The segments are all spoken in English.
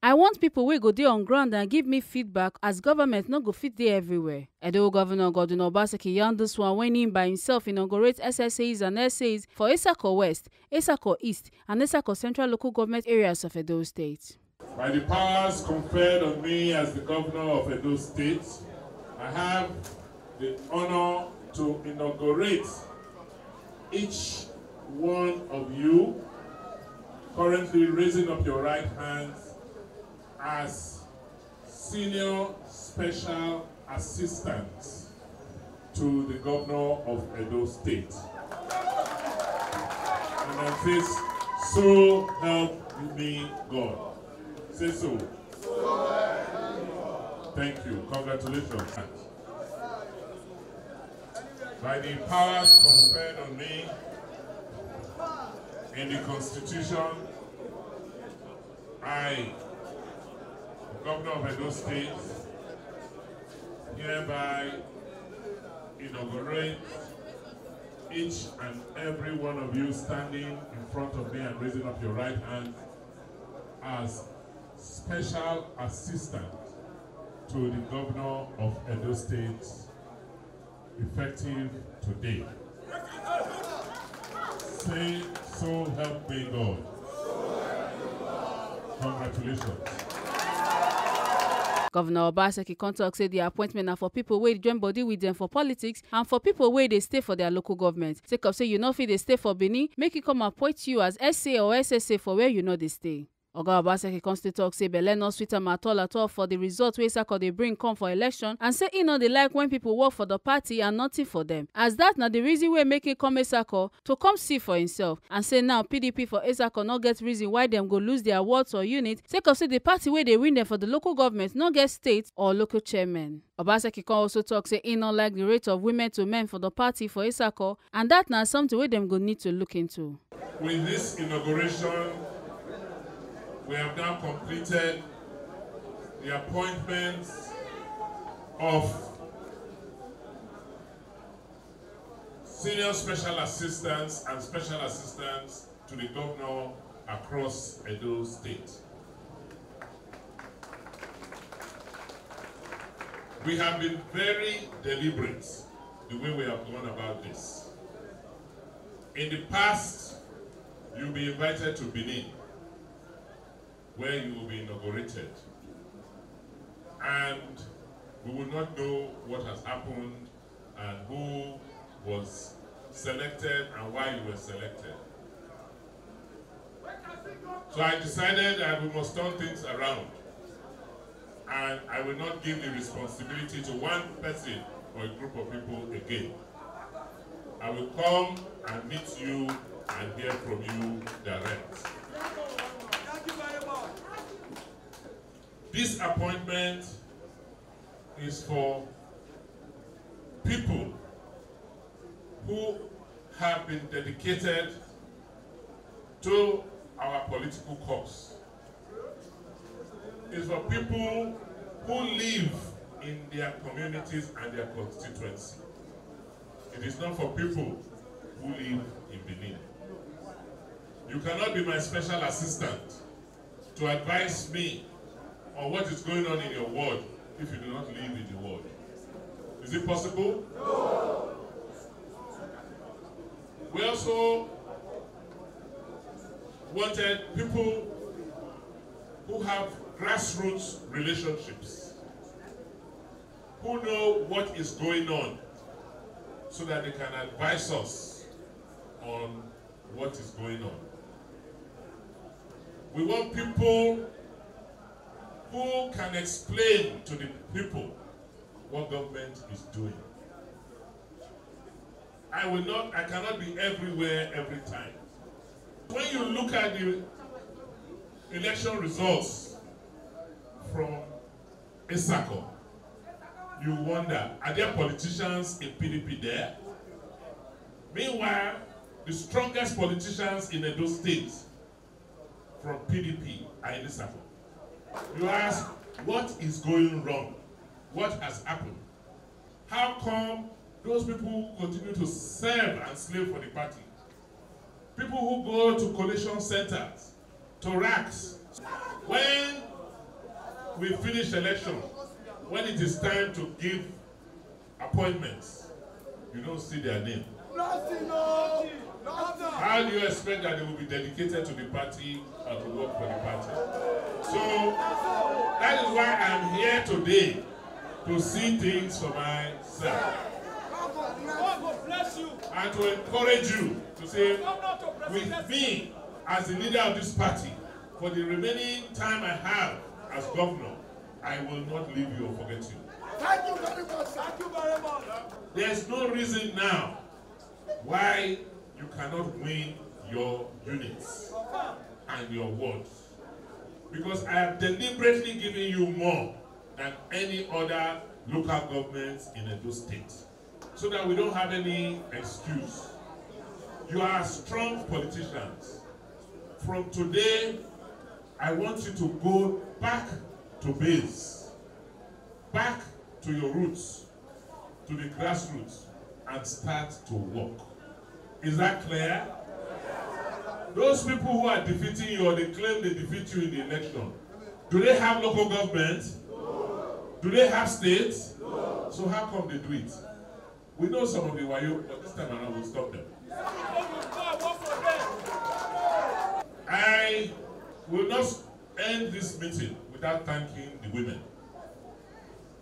I want people wey go dey on ground and give me feedback as government no go fit dey everywhere. Edo Governor Godwin Obaseki yarn this one when he by himself inaugurate SSAs and SSAs for Etsako West, Etsako East and Etsako Central local government areas of Edo State. By the powers conferred on me as the governor of Edo State, I have the honor to inaugurate each one of you currently raising up your right hands as senior special assistants to the governor of Edo State. And I say, so help me God. Say so. Thank you. Congratulations. By the powers conferred on me in the Constitution, I, the Governor of Edo State, hereby inaugurate each and every one of you standing in front of me and raising up your right hand as special assistant to the Governor of Edo State, effective today. Say, so help me God. Congratulations. Governor Obaseki talk say the appointment are for people wey join body with them for politics and for people wey they stay for their local government. Sake of say you no fit dey stay for Benin, make it come appoint you as SA or SSA for where you know they stay. Oga Obaseki still talk say belle no sweet am at all for the result wey Etsako dey bring come for election and say e no dey like when people work for the party and nothing for them. As that na the reason wey make it come Etsako to come see for himself and say now PDP for Etsako no get reason why them go lose their wards or unit sake of say the party wey dey win them for the local government no get state or local chairman. Obaseki also talk say e no like the rate of women to men for the party for Etsako and that na something wey them go need to look into. With this inauguration, we have now completed the appointments of senior special assistants and special assistants to the governor across Edo State. We have been very deliberate the way we have gone about this. In the past, you'll be invited to Benin, where you will be inaugurated. And we will not know what has happened and who was selected and why you were selected. So I decided that we must turn things around. And I will not give the responsibility to one person or a group of people again. I will come and meet you and hear from you direct. This appointment is for people who have been dedicated to our political cause. It's for people who live in their communities and their constituency. It is not for people who live in Benin. You cannot be my special assistant to advise me on what is going on in your ward if you do not live in the ward. Is it possible? No. We also wanted people who have grassroots relationships, who know what is going on so that they can advise us on what is going on. We want people who can explain to the people what government is doing. I cannot be everywhere every time. When you look at the election results from Etsako, you wonder, are there politicians in PDP there? Meanwhile, the strongest politicians in Edo State from PDP are in Etsako. You ask, what is going wrong? What has happened? How come those people continue to serve and slave for the party? People who go to collation centers, to racks. When we finish election, when it is time to give appointments, you don't see their name. How do you expect that they will be dedicated to the party and to work for the party? So that is why I'm here today, to see things for myself. And to encourage you to say, with me as the leader of this party, for the remaining time I have as governor, I will not leave you or forget you. Thank you very much. Thank you very much. There's no reason now why you cannot win your units and your wards. Because I have deliberately given you more than any other local governments in Edo State, so that we don't have any excuse. You are strong politicians. From today, I want you to go back to base, back to your roots, to the grassroots, and start to work. Is that clear? Those people who are defeating you, or they claim they defeat you in the election, do they have local government? Do they have states? So how come they do it? We know some of the wayo, but this time around we'll stop them. I will not end this meeting without thanking the women.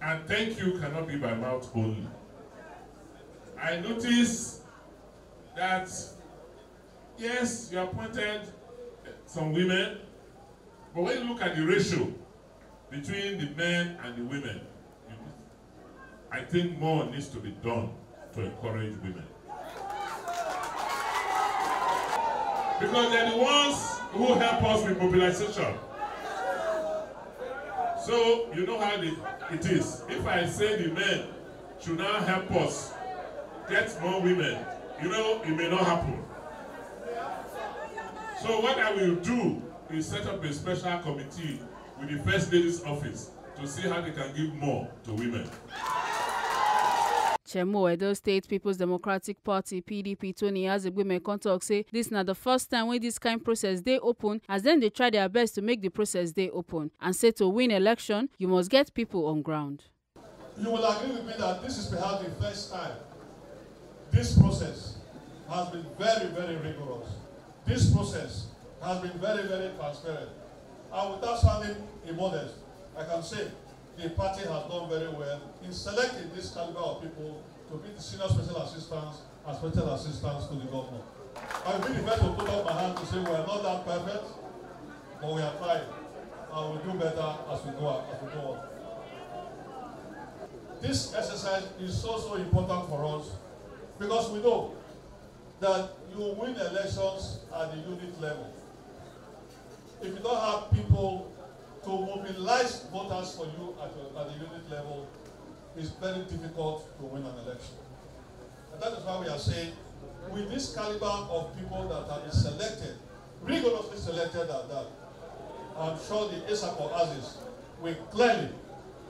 And thank you cannot be by mouth only. I noticed that, yes, you appointed some women, but when you look at the ratio between the men and the women, I think more needs to be done to encourage women. Because they're the ones who help us with mobilization. So, you know how it is. If I say the men should now help us get more women, you know, it may not happen. So what I will do is set up a special committee with the First Lady's office to see how they can give more to women. Chemo Edo State People's Democratic Party (PDP) Tony Azegbume talk say this na the first time when this kind process dey open, as then they try their best to make the process dey open, and say to win election you must get people on ground. You will agree with me that this is perhaps the first time this process has been very, very rigorous. This process has been very, very transparent. And without sounding immodest, I can say the party has done very well in selecting this caliber of people to be the senior special assistants and special assistants to the governor. I will be the first to put up my hand to say we are not that perfect, but we are trying, and we'll do better as we go on. This exercise is so important for us because we know that you win elections at the unit level. If you don't have people to mobilize voters for you at the unit level, it's very difficult to win an election. And that is why we are saying, with this caliber of people that have been selected, rigorously selected at that, I'm sure the Etsako Aziz will clearly,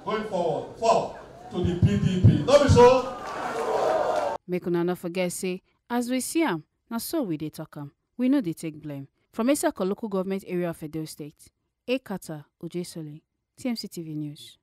going forward, fall to the PDP. Not be so? Make una not forget say, as we see am, na so we dey talk am. We know they take blame. From Etsako local government area of Edo State, Ekata Ojesole, TMC TV News.